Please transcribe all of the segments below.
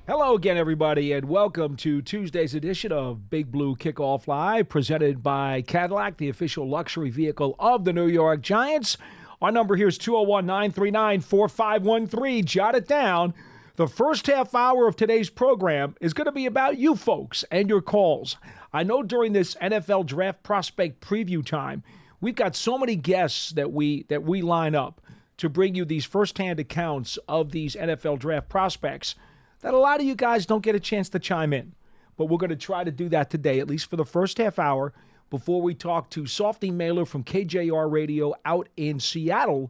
Hello again, everybody, and welcome to Tuesday's edition of Big Blue Kickoff Live, presented by Cadillac, the official luxury vehicle of the New York Giants. Our number here is 201-939-4513. Jot it down. The first half hour of today's program is going to be about you folks and your calls. I know during this NFL Draft Prospect Preview time, we've got so many guests that we line up to bring you these firsthand accounts of these NFL Draft prospects that a lot of you guys don't get a chance to chime in. But we're going to try to do that today, at least for the first half hour, before we talk to Softy Mahler from KJR Radio out in Seattle,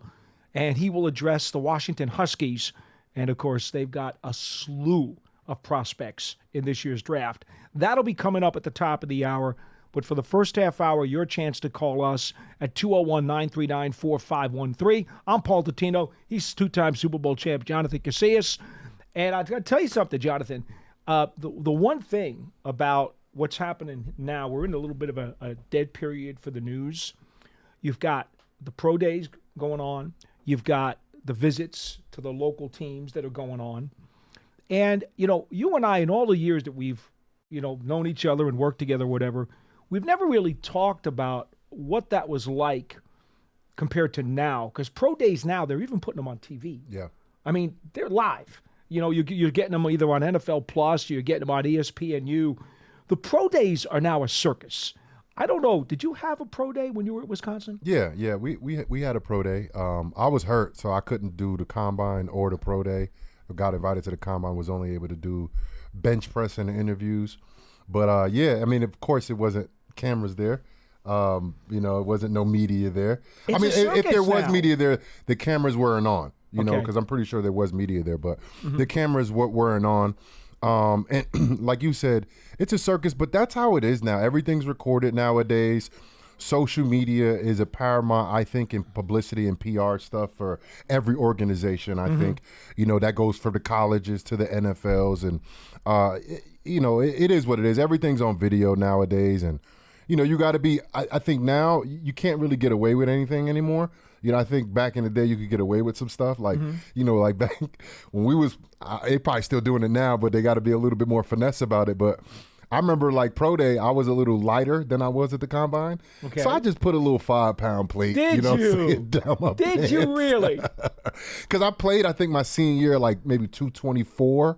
and he will address the Washington Huskies. And, of course, they've got a slew of prospects in this year's draft. That'll be coming up at the top of the hour. But for the first half hour, your chance to call us at 201-939-4513. I'm Paul Dottino. He's two-time Super Bowl champ Jonathan Casillas. And I've got to tell you something, Jonathan. The one thing about what's happening now, we're in a little bit of a dead period for the news. You've got the pro days going on. You've got the visits to the local teams that are going on. And, you and I, in all the years that we've, known each other and worked together or whatever, we've never really talked about what that was like compared to now. Because pro days now, they're even putting them on TV. Yeah. I mean, they're live. You're getting them either on NFL Plus, you're getting them on ESPNU. The pro days are now a circus. I don't know. Did you have a pro day when you were at Wisconsin? Yeah. We had a pro day. I was hurt, so I couldn't do the combine or the pro day. I got invited to the combine, was only able to do bench press and interviews. But, of course it wasn't cameras there. It wasn't no media there. If there was media there, the cameras weren't on. Because I'm pretty sure there was media there, but the cameras weren't on. And like you said, it's a circus, but that's how it is now. Everything's recorded nowadays. Social media is a paramount, I think, in publicity and PR stuff for every organization. I think, that goes for the colleges to the NFLs. And, it is what it is. Everything's on video nowadays. And, you got to be, I think now you can't really get away with anything anymore. I think back in the day you could get away with some stuff like, like back when we was, they probably still doing it now, but they got to be a little bit more finesse about it. But I remember like pro day, I was a little lighter than I was at the combine. Okay. So I just put a little 5-pound plate, Did you? Down my Did pants. you really? Because I played, I think my senior year, like maybe 224.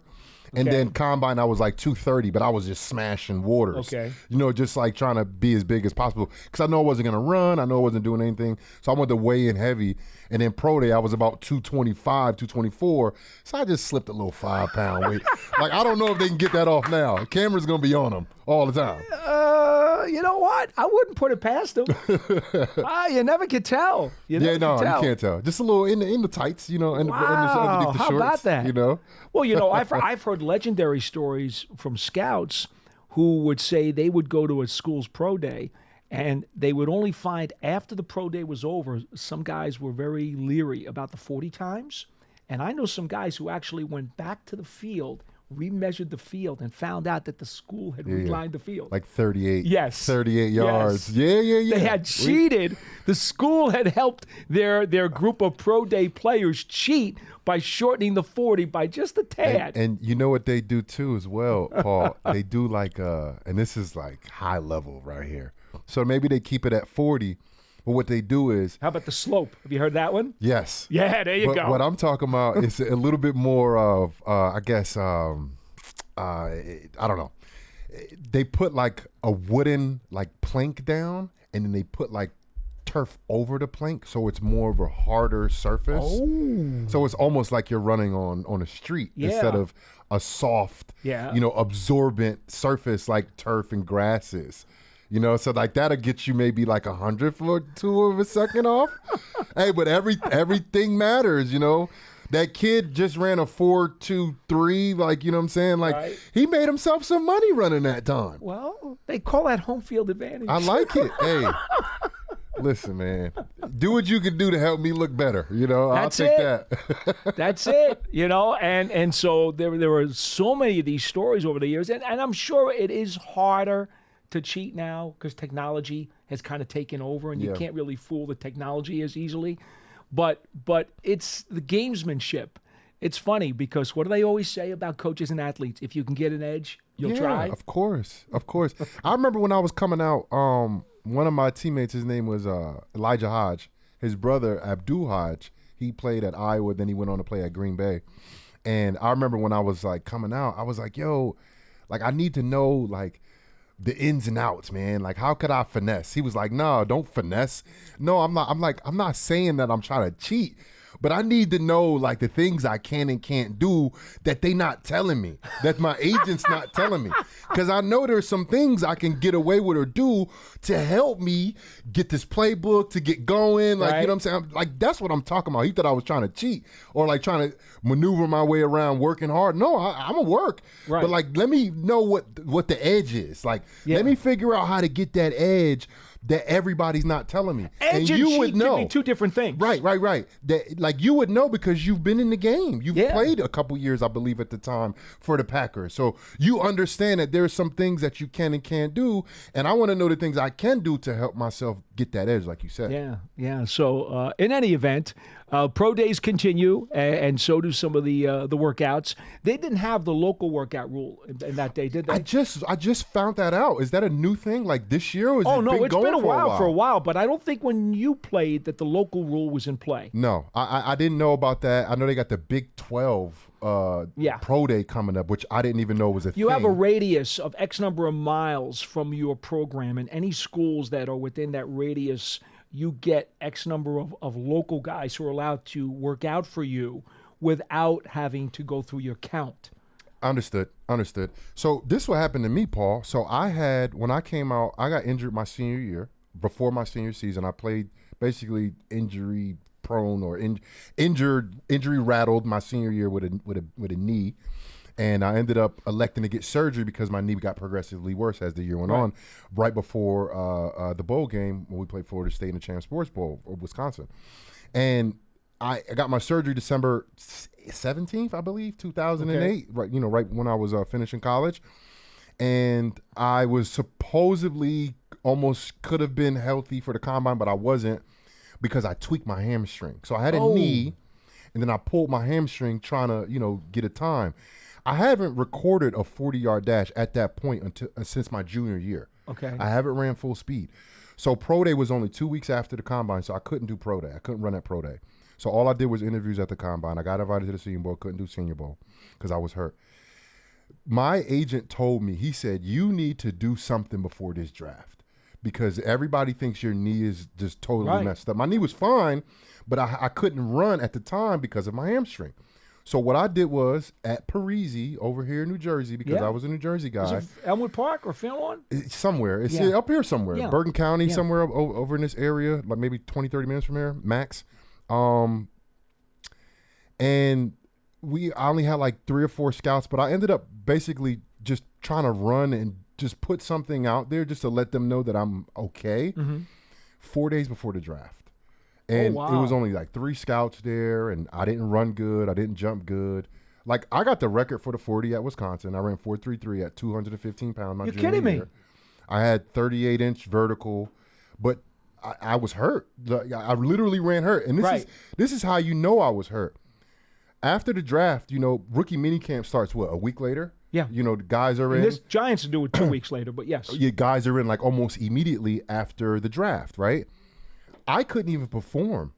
And then combine, I was like 230, but I was just smashing waters. Okay. Just like trying to be as big as possible. Because I know I wasn't going to run. I know I wasn't doing anything. So I went to weigh in heavy. And then pro day, I was about 225, 224. So I just slipped a little 5-pound weight. Like, I don't know if they can get that off now. The camera's going to be on them all the time. You know what? I wouldn't put it past them. You never could tell. You can't tell. Just a little in the tights, underneath the shorts. How about that? Well, I've heard legendary stories from scouts who would say they would go to a school's pro day and they would only find after the pro day was over, some guys were very leery about the 40 times. And I know some guys who actually went back to the field, remeasured the field, and found out that the school had relined the field. Like 38. Yes. 38 yards. Yes. Yeah. They had cheated. The school had helped their group of pro day players cheat by shortening the 40 by just a tad. And you know what they do too as well, Paul? They do like, and this is like high level right here. So maybe they keep it at 40. But what they do is... How about the slope? Have you heard that one? Yes. Yeah, there you go. What I'm talking about is a little bit more of, I don't know. They put like a wooden like plank down, and then they put like turf over the plank, so it's more of a harder surface. Oh. So it's almost like you're running on a street instead of a soft, absorbent surface like turf and grass is. So like that'll get you maybe like 100th of a second off. Hey, but everything matters, That kid just ran a 4.23, like, you know what I'm saying? Like, He made himself some money running that time. Well, they call that home field advantage. I like it. Hey, listen, man. Do what you can do to help me look better, I'll take that. That's it, And so there were so many of these stories over the years, and I'm sure it is harder to cheat now because technology has kind of taken over, and you can't really fool the technology as easily. But it's the gamesmanship It's funny because what do they always say about coaches and athletes? If you can get an edge, you'll try. Of course. I remember when I was coming out, one of my teammates, his name was Elijah Hodge. His brother, Abdul Hodge, he played at Iowa, then he went on to play at Green Bay. And I remember when I was like coming out, I was like, yo, like I need to know like the ins and outs, man. Like how could I finesse? He was like, no, don't finesse. No, I'm not. I'm not saying that I'm trying to cheat, but I need to know like the things I can and can't do that they not telling me, that my agent's not telling me. Because I know there's some things I can get away with or do to help me get this playbook, to get going. Like, you know what I'm saying? Like, that's what I'm talking about. He thought I was trying to cheat or like trying to maneuver my way around working hard. No, I'm going to work. Right. But like, let me know what the edge is. Like, let me figure out how to get that edge that everybody's not telling me. Edge and you would know. Could be two different things. Right. That like you would know because you've been in the game. You've played a couple years, I believe, at the time for the Packers. So you understand that there's some things that you can and can't do, and I want to know the things I can do to help myself get that edge, like you said. Yeah. So in any event, pro days continue, and so do some of the workouts. They didn't have the local workout rule in that day, did they? I just found that out. Is that a new thing? Like this year? Or It's been a while for a while, but I don't think when you played that the local rule was in play. No, I didn't know about that. I know they got the Big 12 pro day coming up, which I didn't even know was a thing. You have a radius of X number of miles from your program, and any schools that are within that radius, you get X number of local guys who are allowed to work out for you without having to go through your count. Understood. So this what happened to me, Paul. So when I came out, I got injured my senior year. Before my senior season, I played basically injury prone or injury rattled my senior year with a knee. And I ended up electing to get surgery because my knee got progressively worse as the year went on, right before the bowl game when we played Florida State in the Champ Sports Bowl or Wisconsin. And I got my surgery December 17th, I believe, 2008, right when I was finishing college. And I was supposedly almost could have been healthy for the combine, but I wasn't because I tweaked my hamstring. So I had a knee, and then I pulled my hamstring trying to, get a time. I haven't recorded a 40-yard dash at that point since my junior year. Okay. I haven't ran full speed. So pro day was only 2 weeks after the combine, so I couldn't do pro day. I couldn't run at pro day. So all I did was interviews at the combine. I got invited to the Senior Bowl, couldn't do Senior Bowl because I was hurt. My agent told me, he said, you need to do something before this draft because everybody thinks your knee is just totally messed up. My knee was fine, but I couldn't run at the time because of my hamstring. So what I did was at Parisi over here in New Jersey, because I was a New Jersey guy. Is it Elmwood Park or Fairlawn? Somewhere. It's up here somewhere. Bergen County, somewhere over in this area, like maybe 20, 30 minutes from here, max. And I only had like 3 or 4 scouts, but I ended up basically just trying to run and just put something out there just to let them know that I'm okay 4 days before the draft. And it was only like 3 scouts there, and I didn't run good. I didn't jump good. Like, I got the record for the 40 at Wisconsin. I ran 4.33 at 215 pounds my junior year. You're kidding me. I had 38-inch vertical, but I was hurt. I literally ran hurt. And this is how you know I was hurt. After the draft, rookie minicamp starts, a week later? Yeah. The guys are in. This Giants do it 2 weeks later, but yes. Yeah, guys are in like almost immediately after the draft, right? I couldn't even perform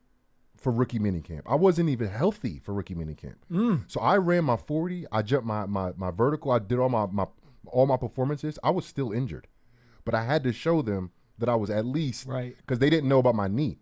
for rookie minicamp. I wasn't even healthy for rookie minicamp. So I ran my 40. I jumped my vertical. I did all my performances. I was still injured, but I had to show them that I was at least because they didn't know about my knee,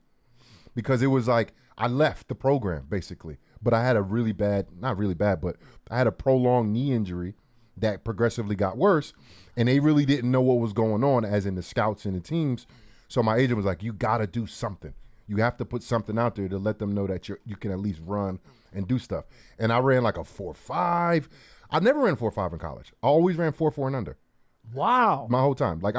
because it was like I left the program basically. But I had a really bad, not really bad, but I had a prolonged knee injury that progressively got worse, and they really didn't know what was going on, as in the scouts and the teams. So my agent was like, you got to do something. You have to put something out there to let them know that you can at least run and do stuff. And I ran like a 4.5. I never ran 4.5 in college. I always ran 4.4 and under. Wow. My whole time. Like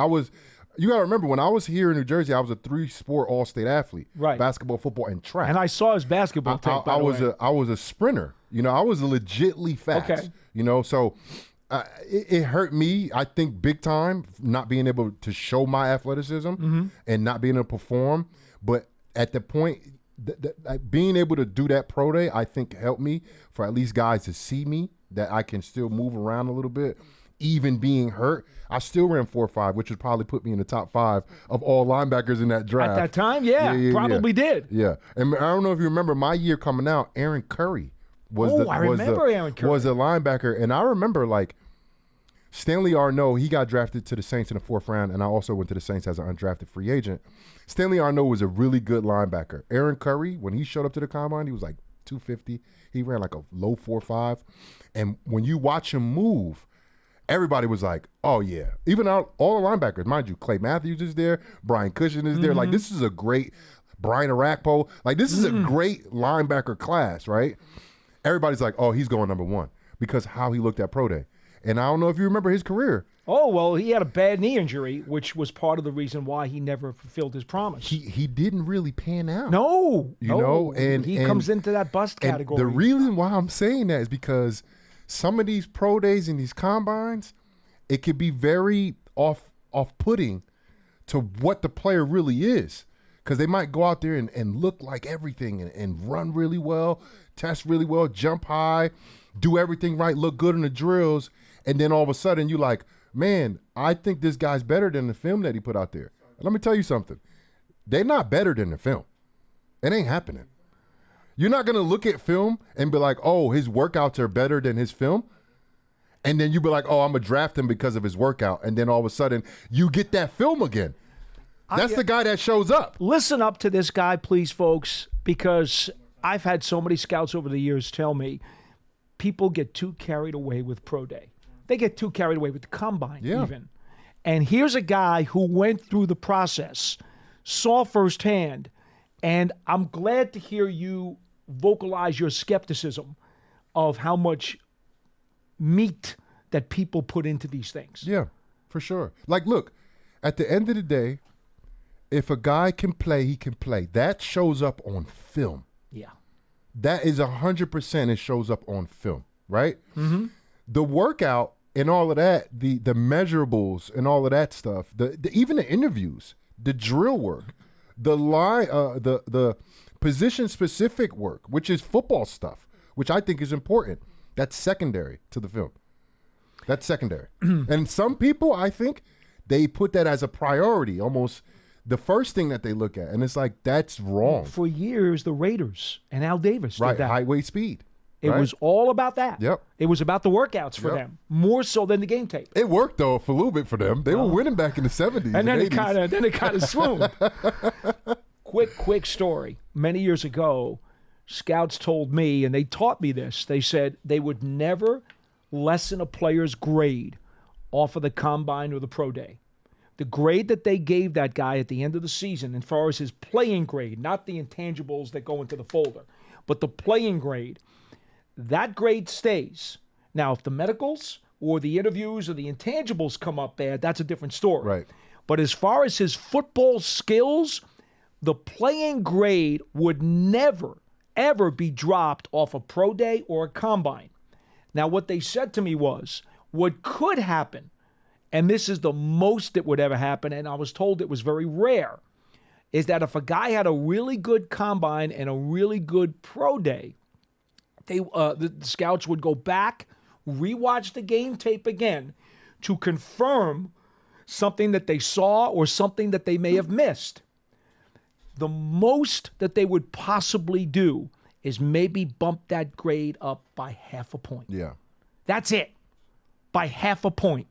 you got to remember, when I was here in New Jersey, I was a 3-sport all-state athlete. Right. Basketball, football, and track. And I saw his basketball tape, by the way. I was a sprinter. I was legitly fast. Okay. So it hurt me, I think, big time, not being able to show my athleticism and not being able to perform. But at the point, being able to do that pro day, I think helped me for at least guys to see me, that I can still move around a little bit, even being hurt. I still ran 4.5, which would probably put me in the top 5 of all linebackers in that draft. At that time, probably did. Yeah. And I don't know if you remember my year coming out, Aaron Curry was Aaron Curry. Was a linebacker. And I remember, like, Stanley Arnaud, he got drafted to the Saints in the 4th round, and I also went to the Saints as an undrafted free agent. Stanley Arnaud was a really good linebacker. Aaron Curry, when he showed up to the combine, he was like 250. He ran like a low 4.5. And when you watch him move, everybody was like, oh, yeah. Even all the linebackers, mind you, Clay Matthews is there, Brian Cushing is there. Like, this is a great Brian Arakpo. Like, this is a great linebacker class, right? Everybody's like, oh, he's going number 1 because how he looked at pro day. And I don't know if you remember his career. Oh, well, he had a bad knee injury, which was part of the reason why he never fulfilled his promise. He didn't really pan out. No. You know? And he comes into that bust category. The reason why I'm saying that is because some of these pro days and these combines, it could be very off-putting to what the player really is. Because they might go out there and look like everything and run really well, test really well, jump high, do everything right, look good in the drills, and then all of a sudden you're like, man, I think this guy's better than the film that he put out there. And let me tell you something. They're not better than the film. It ain't happening. You're not going to look at film and be like, oh, his workouts are better than his film. And then you be like, oh, I'm going to draft him because of his workout. And then all of a sudden you get that film again. That's the guy that shows up. Listen up to this guy, please, folks, because I've had so many scouts over the years tell me people get too carried away with pro day. They get too carried away with the combine even. And here's a guy who went through the process, saw firsthand, and I'm glad to hear you vocalize your skepticism of how much meat that people put into these things. Yeah, for sure. Like, look, at the end of the day, if a guy can play, he can play. That shows up on film. Yeah. That is 100% it shows up on film, right? Mm-hmm. The workout and all of that, the measurables and all of that stuff, even the interviews, the drill work, the line, the position-specific work, which is football stuff, which I think is important. That's secondary to the film. That's secondary. And some people, I think, they put that as a priority, almost the first thing that they look at. And it's like, that's wrong. For years, the Raiders and Al Davis did that. Height, weight, speed. It was all about that. Yep. It was about the workouts for them, more so than the game tape. It worked, though, for a little bit for them. They were winning back in the 70s and then 80s. it kind of swooned. Quick story. Many years ago, scouts told me, and they taught me this, they said they would never lessen a player's grade off of the combine or the pro day. The grade that they gave that guy at the end of the season, as far as his playing grade, not the intangibles that go into the folder, but the playing grade, that grade stays. Now, if the medicals or the interviews or the intangibles come up bad, that's a different story. Right. But as far as his football skills, the playing grade would never, ever be dropped off a pro day or a combine. Now, what they said to me was, what could happen, and this is the most that would ever happen, and I was told it was very rare, is that if a guy had a really good combine and a really good pro day, the scouts would go back, rewatch the game tape again to confirm something that they saw or something that they may have missed. The most that they would possibly do is maybe bump that grade up by half a point. Yeah. That's it. By half a point.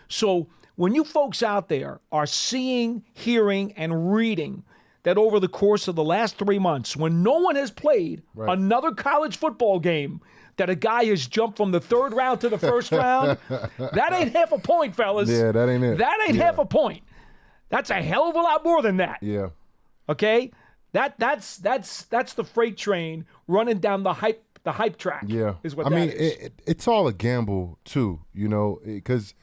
So when you folks out there are seeing, hearing, and reading that over the course of the last 3 months, when no one has played another college football game, that a guy has jumped from the 3rd round to the 1st round, that ain't half a point, fellas. Yeah, that ain't it. That ain't half a point. That's a hell of a lot more than that. Yeah. Okay? That's the freight train running down the hype track. Yeah. Is what I mean, is. It's all a gamble too, you know, because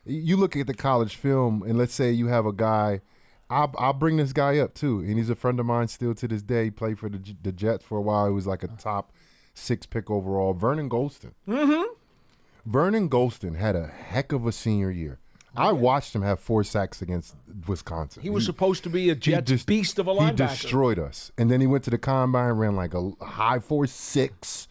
you look at the college film and let's say you have a guy, I'll bring this guy up too, and he's a friend of mine still to this day. He played for the Jets for a while. He was like a top 6 pick overall. Vernon Golston. Mm-hmm. Vernon Golston had a heck of a senior year. I watched him have 4 sacks against Wisconsin. He was supposed to be a Jets beast of a linebacker. He destroyed us. And then he went to the combine, ran like a high 4.6.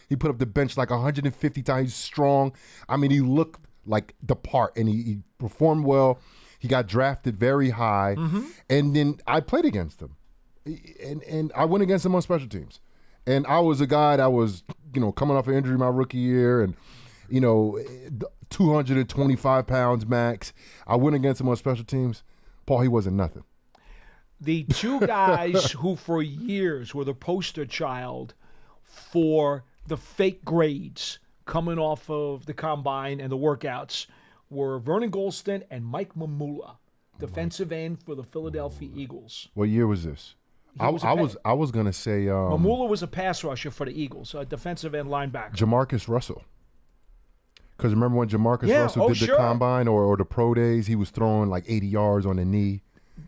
He put up the bench like 150 times. He's strong. I mean, he looked like the part, and he performed well. He got drafted very high. And then I played against him. And I went against him on special teams. And I was a guy that was, coming off an injury my rookie year and, 225 pounds max. I went against him on special teams. Paul, he wasn't nothing. The two guys who for years were the poster child for the fake grades coming off of the combine and the workouts were Vernon Golston and Mike Mamula, defensive end for the Philadelphia Eagles. What year was this? I was going to say Mamula was a pass rusher for the Eagles, a defensive end linebacker. Jamarcus Russell. Because remember when Jamarcus Russell did the combine or the pro days, he was throwing like 80 yards on the knee.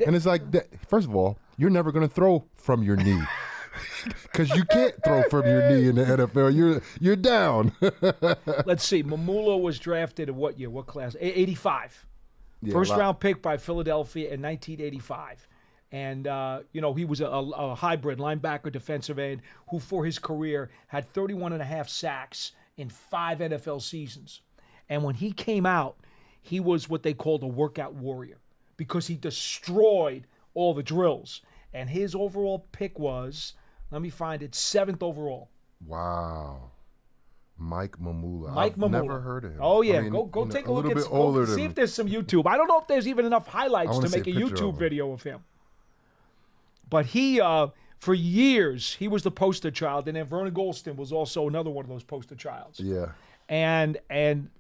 And it's like, first of all, you're never going to throw from your knee. Because you can't throw from your knee in the NFL. You're down. Let's see. Mamula was drafted in what year? What class? 85. Yeah, First-round pick by Philadelphia in 1985. And, he was a hybrid linebacker, defensive end, who for his career had 31.5 sacks in 5 NFL seasons. And when he came out, he was what they called a workout warrior because he destroyed all the drills. And his overall pick was, let me find it, 7th overall. Wow. Mike Mamula. I've never heard of him. Oh, yeah. Go take a look at it. See if there's some YouTube. I don't know if there's even enough highlights to make a YouTube video of him. But he, for years, he was the poster child. And then Vernon Golston was also another one of those poster childs. Yeah. And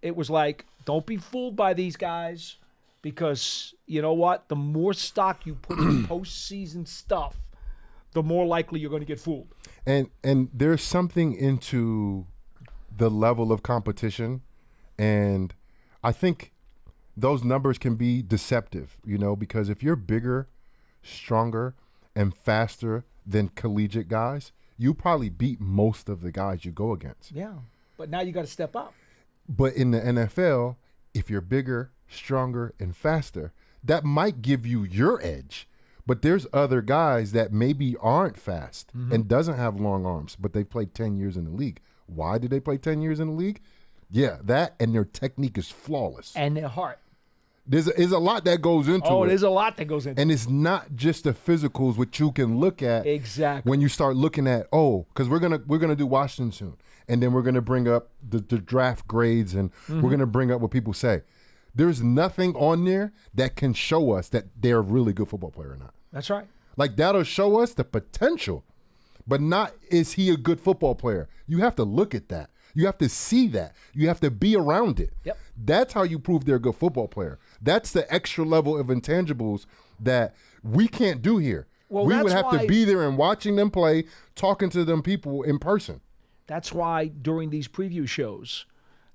it was like, don't be fooled by these guys because, you know what? The more stock you put in postseason stuff, the more likely you're going to get fooled. And there's something into the level of competition. And I think those numbers can be deceptive, because if you're bigger, stronger, and faster than collegiate guys, you probably beat most of the guys you go against. Yeah, but now you got to step up. But in the NFL, if you're bigger, stronger, and faster, that might give you your edge. But there's other guys that maybe aren't fast and doesn't have long arms, but they played 10 years in the league. Why did they play 10 years in the league? Yeah, that and their technique is flawless. And their heart. There's a lot that goes into it. Oh, there's a lot that goes into it. And it's not just the physicals, which you can look at. Exactly. When you start looking at, because we're gonna do Washington soon, and then we're gonna bring up the draft grades, and we're gonna bring up what people say. There's nothing on there that can show us that they're a really good football player or not. That's right. Like that'll show us the potential, but not is he a good football player. You have to look at that. You have to see that. You have to be around it. Yep. That's how you prove they're a good football player. That's the extra level of intangibles that we can't do here. Well, we would have to be there and watching them play, talking to them people in person. That's why during these preview shows,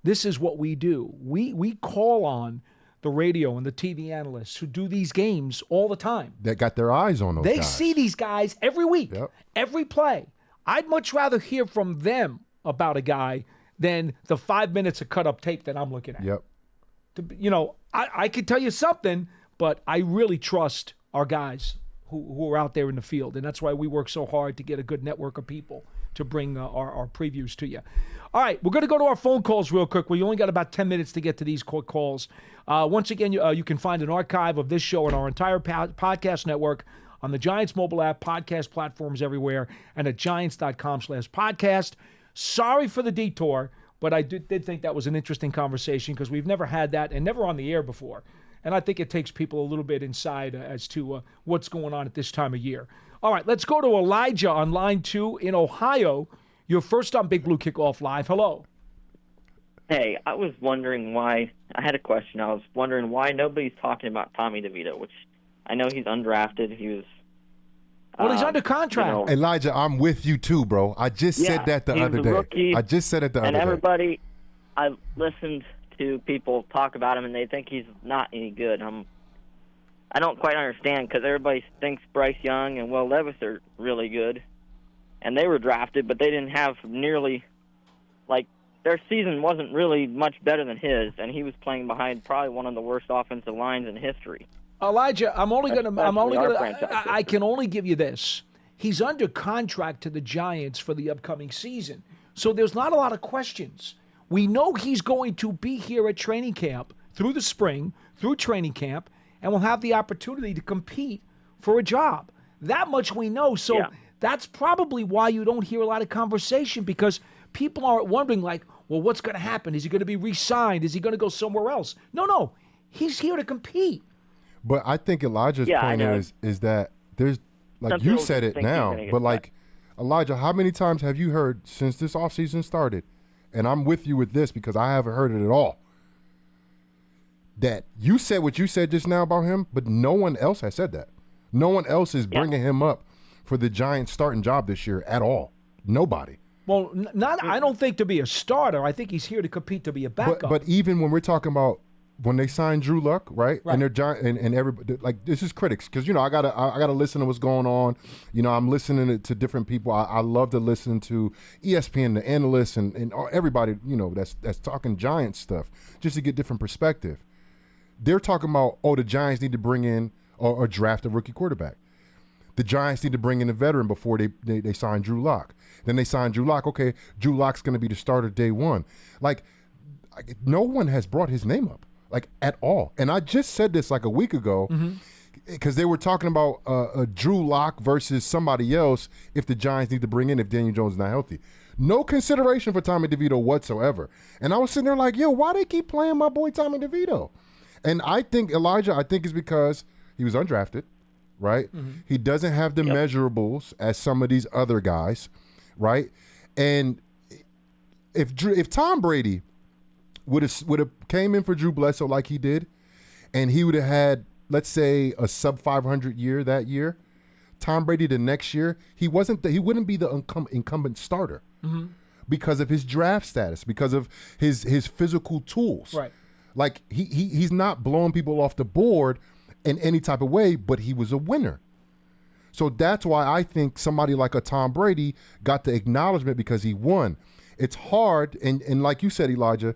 this is what we do. We call on the radio and the TV analysts who do these games all the time. That got their eyes on those guys. They see these guys every week, Yep. Every play. I'd much rather hear from them about a guy than the 5 minutes of cut-up tape that I'm looking at. Yep. I could tell you something, but I really trust our guys who are out there in the field, and that's why we work so hard to get a good network of people to bring our previews to you. All right, we're going to go to our phone calls real quick. We only got about 10 minutes to get to these quick calls. Once again, you can find an archive of this show and our entire podcast network on the Giants mobile app, podcast platforms everywhere, and at giants.com/podcast. Sorry for the detour, but I did think that was an interesting conversation because we've never had that and never on the air before. And I think it takes people a little bit inside as to what's going on at this time of year. All right, let's go to Elijah on line 2 in Ohio. You're first on Big Blue Kickoff Live. Hello. Hey, I was wondering why – I had a question. I was wondering why nobody's talking about Tommy DeVito, which I know he's undrafted. He was well, he's under contract. Elijah, I'm with you too, bro. I just said that the other day. Rookie, I just said it the other day. And everybody – I've listened to people talk about him, and they think he's not any good. I don't quite understand because everybody thinks Bryce Young and Will Levis are really good, and they were drafted, but they didn't have nearly like their season wasn't really much better than his, and he was playing behind probably one of the worst offensive lines in history. Elijah, I can only give you this. He's under contract to the Giants for the upcoming season. So there's not a lot of questions. We know he's going to be here at training camp through the spring, through training camp, and will have the opportunity to compete for a job. That much we know. So that's probably why you don't hear a lot of conversation, because people are wondering, like, well, what's going to happen? Is he going to be re-signed? Is he going to go somewhere else? No. He's here to compete. But I think Elijah's point is that there's, like you said it now, but like, Elijah, how many times have you heard since this offseason started, and I'm with you with this because I haven't heard it at all, that you said what you said just now about him, but no one else has said that. No one else is bringing him up for the Giants starting job this year at all. Nobody. Well, I don't think to be a starter. I think he's here to compete to be a backup. But even when we're talking about when they signed Drew Luck, right? And they're and everybody, like, this is critics, because I gotta listen to what's going on. I'm listening to different people. I love to listen to ESPN, the analysts, and everybody that's talking Giants stuff, just to get different perspective. They're talking about, the Giants need to bring in or draft a rookie quarterback. The Giants need to bring in a veteran before they sign Drew Lock. Then they sign Drew Lock. Okay, Drew Lock's going to be the starter day one. Like, no one has brought his name up, like, at all. And I just said this like a week ago, because they were talking about Drew Lock versus somebody else if the Giants need to bring in if Daniel Jones is not healthy. No consideration for Tommy DeVito whatsoever. And I was sitting there like, why they keep playing my boy Tommy DeVito? And I think, Elijah, it's because he was undrafted, right? He doesn't have the measurables as some of these other guys, right? And if Tom Brady would have came in for Drew Bledsoe like he did, and he would have had, let's say, a sub 500 year that year, Tom Brady the next year, he wouldn't be the incumbent starter because of his draft status, because of his physical tools. Right. Like, he's not blowing people off the board in any type of way, but he was a winner. So that's why I think somebody like a Tom Brady got the acknowledgement, because he won. It's hard, and like you said, Elijah,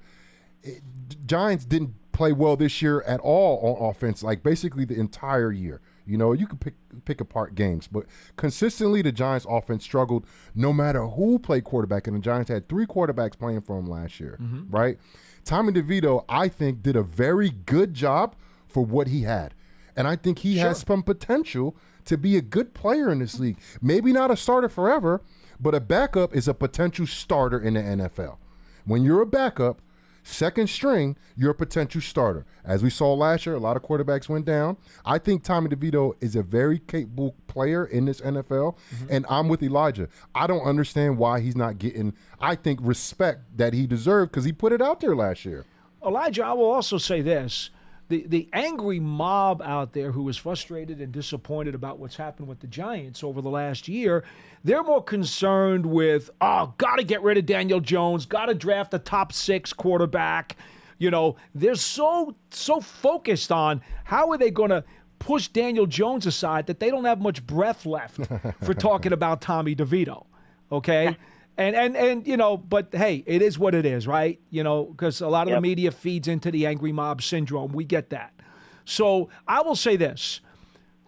Giants didn't play well this year at all on offense, like basically the entire year. You could pick apart games, but consistently the Giants offense struggled no matter who played quarterback, and the Giants had 3 quarterbacks playing for him last year, right? Tommy DeVito, I think, did a very good job for what he had. And I think he has some potential to be a good player in this league. Maybe not a starter forever, but a backup is a potential starter in the NFL. When you're a backup, second string, you're a potential starter. As we saw last year, a lot of quarterbacks went down. I think Tommy DeVito is a very capable player in this NFL, and I'm with Elijah. I don't understand why he's not getting, I think, respect that he deserved, because he put it out there last year. Elijah, I will also say this. The angry mob out there who is frustrated and disappointed about what's happened with the Giants over the last year, they're more concerned with, got to get rid of Daniel Jones, got to draft a top 6 quarterback. They're so focused on how are they going to push Daniel Jones aside that they don't have much breath left for talking about Tommy DeVito, okay? And but hey, it is what it is, right? Because a lot of the media feeds into the angry mob syndrome. We get that. So I will say this.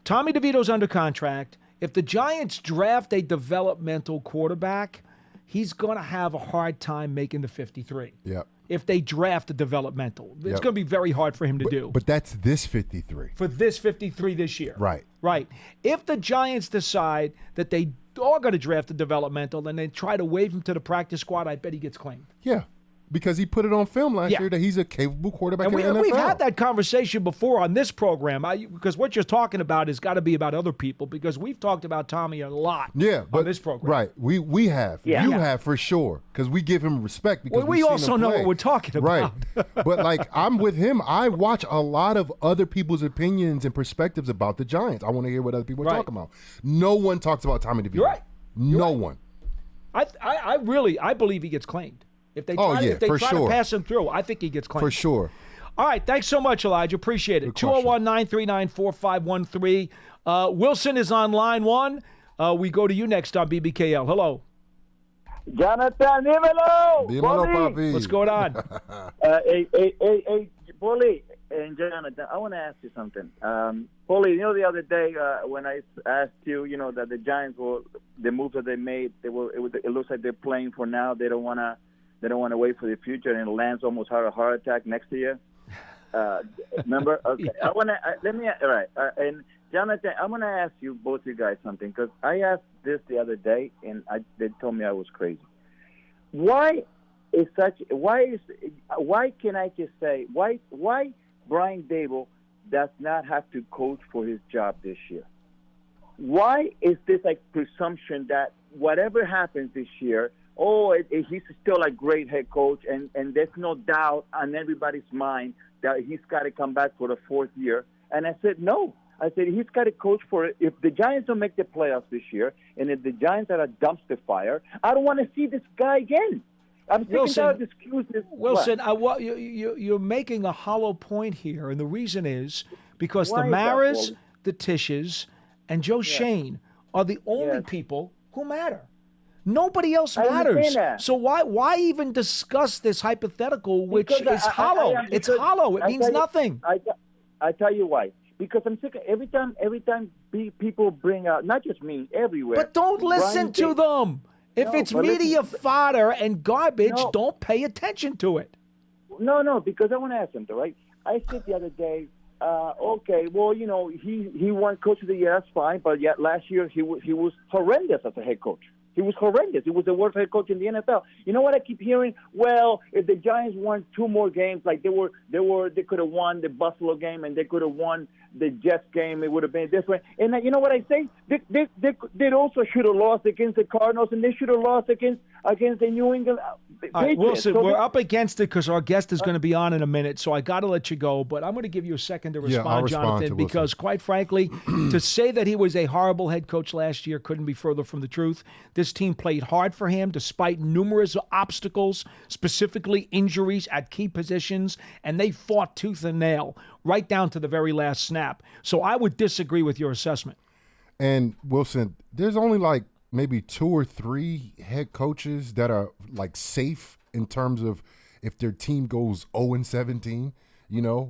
Tommy DeVito's under contract. If the Giants draft a developmental quarterback, he's going to have a hard time making the 53. Yep. If they draft a developmental. It's going to be very hard for him to do. But that's this 53. For this 53 this year. Right. Right. If the Giants decide that they are going to draft a developmental and then try to waive him to the practice squad, I bet he gets claimed. Yeah, because he put it on film last year that he's a capable quarterback in the NFL. We've had that conversation before on this program, because what you're talking about has got to be about other people, because we've talked about Tommy a lot on this program. Right, we have. Yeah. You have for sure, because we give him respect. Because we also know what we're talking about. Right, but like, I'm with him. I watch a lot of other people's opinions and perspectives about the Giants. I want to hear what other people are talking about. No one talks about Tommy DeVito. You're right. No one. I believe he gets claimed. If they try to pass him through, I think he gets claimed. For sure. All right. Thanks so much, Elijah. Appreciate it. 201-939-4513. Wilson is on line 1. We go to you next on BBKL. Hello. Jonathan, dímelo. Dímelo, Bully. papi. What's going on? Hey, Bully and Jonathan, I want to ask you something. Bully, the other day when I asked you, that the Giants the moves that they made, it looks like they're playing for now. They don't want to wait for the future, and Lance almost had a heart attack next year. Remember? Okay. Yeah. All right. And Jonathan, I want to ask you, both you guys, something, because I asked this the other day, and they told me I was crazy. Why can I just say, why Brian Dable does not have to coach for his job this year? Why is this presumption that whatever happens this year, he's still a great head coach, and there's no doubt on everybody's mind that he's got to come back for the fourth year? And I said, no. I said, he's got to coach for it. If the Giants don't make the playoffs this year, and if the Giants are a dumpster fire, I don't want to see this guy again. I'm sick and tired of excuses. Wilson, you're making a hollow point here, and the reason is because Why the is that, Maras, Wally? the Tishes, and Joe Shane are the only people who matter. Nobody else matters. That. So why even discuss this hypothetical, which is hollow? It's hollow. It means nothing. I tell you why. Because I'm sick of every time people bring out, not just me, everywhere. But don't listen to them. If it's media fodder and garbage, don't pay attention to it. No, because I want to ask something, right? I said the other day, he won Coach of the Year, that's fine, but yet last year he was horrendous as a head coach. He was horrendous. He was the worst head coach in the NFL. You know what I keep hearing? Well, if the Giants won 2 more games, like they could have won the Buffalo game and they could have won the Jets game, it would have been different. And you know what I say? They also should have lost against the Cardinals, and they should have lost against the New England Patriots. All right, Wilson, we're up against it because our guest is going to be on in a minute, so I got to let you go. But I'm going to give you a second to respond, Jonathan, because quite frankly, to say that he was a horrible head coach last year couldn't be further from the truth. This team played hard for him despite numerous obstacles, specifically injuries at key positions, and they fought tooth and nail right down to the very last snap. So I would disagree with your assessment. And Wilson, there's only maybe 2 or 3 head coaches that are safe in terms of if their team goes 0-17,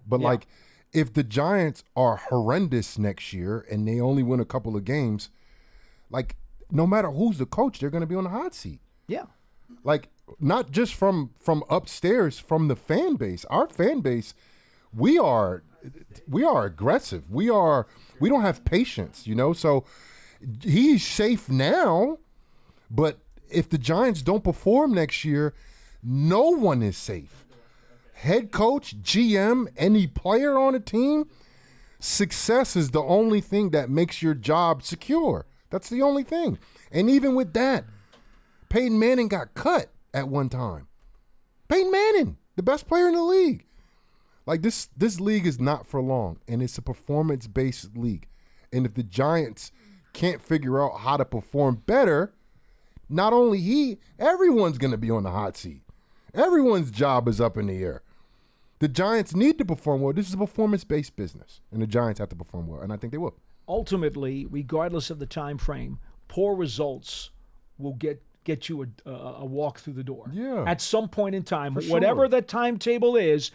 But if the Giants are horrendous next year and they only win a couple of games, no matter who's the coach, they're going to be on the hot seat. Yeah. Not just from upstairs, from the fan base. Our fan base, we are aggressive. We don't have patience, So he's safe now, but if the Giants don't perform next year, no one is safe. Head coach, GM, any player on a team, success is the only thing that makes your job secure. That's the only thing. And even with that, Peyton Manning got cut at one time. Peyton Manning, the best player in the league. This league is not for long, and it's a performance-based league. And if the Giants can't figure out how to perform better, not only everyone's going to be on the hot seat. Everyone's job is up in the air. The Giants need to perform well. This is a performance-based business, and the Giants have to perform well, and I think they will. Ultimately, regardless of the time frame, poor results will get you a walk through the door. Yeah. At some point in time, For whatever sure. the timetable is,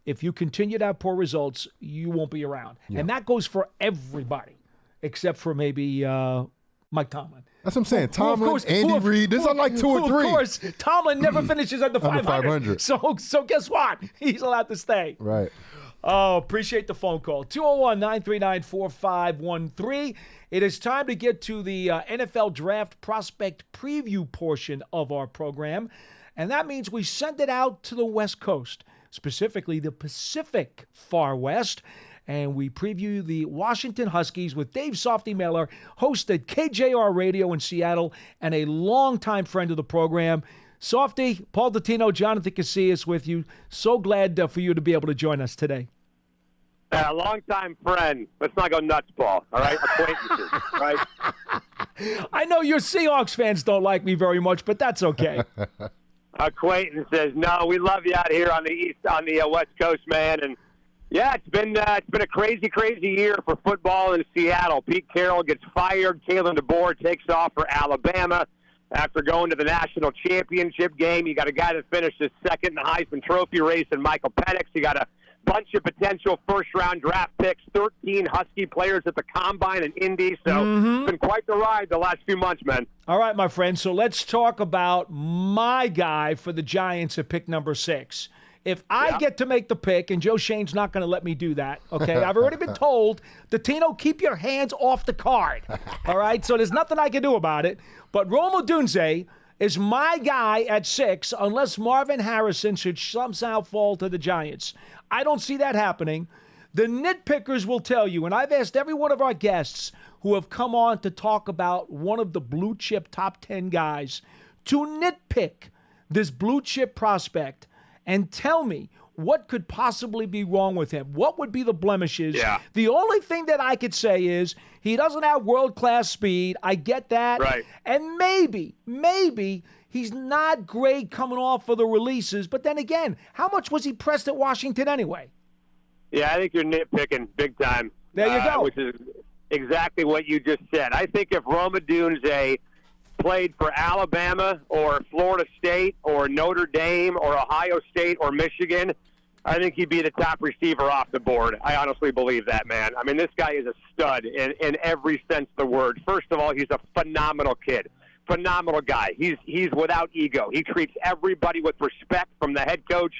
if you continue to have poor results, you won't be around. Yeah. And that goes for everybody, except for maybe Mike Tomlin. That's what I'm saying. Who, of Tomlin, course- Andy who of- Reid, there's who- like 2 or 3. Of course, Tomlin never finishes under 500. 500. So guess what? He's allowed to stay. Right. Oh, appreciate the phone call. 201-939-4513. It is time to get to the NFL Draft Prospect Preview portion of our program. And that means we send it out to the West Coast, specifically the Pacific Far West. And we preview the Washington Huskies with Dave Softy Mahler, host at KJR Radio in Seattle, and a longtime friend of the program. Softy, Paul Dottino, Jonathan Casillas with you. So glad for you to be able to join us today. A longtime friend. Let's not go nuts, Paul. All right? Acquaintances, right? I know your Seahawks fans don't like me very much, but that's okay. Acquaintances. No, we love you out here on the West Coast, man. And yeah, it's been a crazy year for football in Seattle. Pete Carroll gets fired. Kalen DeBoer takes off for Alabama. after going to the national championship game. You got a guy that finished his second in the Heisman Trophy race in Michael Penix. You got a bunch of potential first-round draft picks, 13 Husky players at the Combine and Indy. So It's been quite the ride the last few months, man. All right, my friend. So let's talk about my guy for the Giants at pick number 6. If I get to make the pick, and Joe Shane's not going to let me do that, okay? I've already been told, Dottino, keep your hands off the card. All right? So there's nothing I can do about it. But Rome Odunze is my guy at 6 unless Marvin Harrison should somehow fall to the Giants. I don't see that happening. The nitpickers will tell you, and I've asked every one of our guests who have come on to talk about one of the blue chip top 10 guys to nitpick this blue chip prospect and tell me what could possibly be wrong with him. What would be the blemishes? Yeah. The only thing that I could say is he doesn't have world-class speed. I get that. Right. And maybe he's not great coming off of the releases. But then again, how much was he pressed at Washington anyway? Yeah, I think you're nitpicking big time. There you go. Which is exactly what you just said. I think if Rome Odunze played for Alabama or Florida State or Notre Dame or Ohio State or Michigan, I think he'd be the top receiver off the board. I honestly believe that, man. I mean, this guy is a stud in every sense of the word. First of all, he's a phenomenal kid. Phenomenal guy. He's without ego. He treats everybody with respect, from the head coach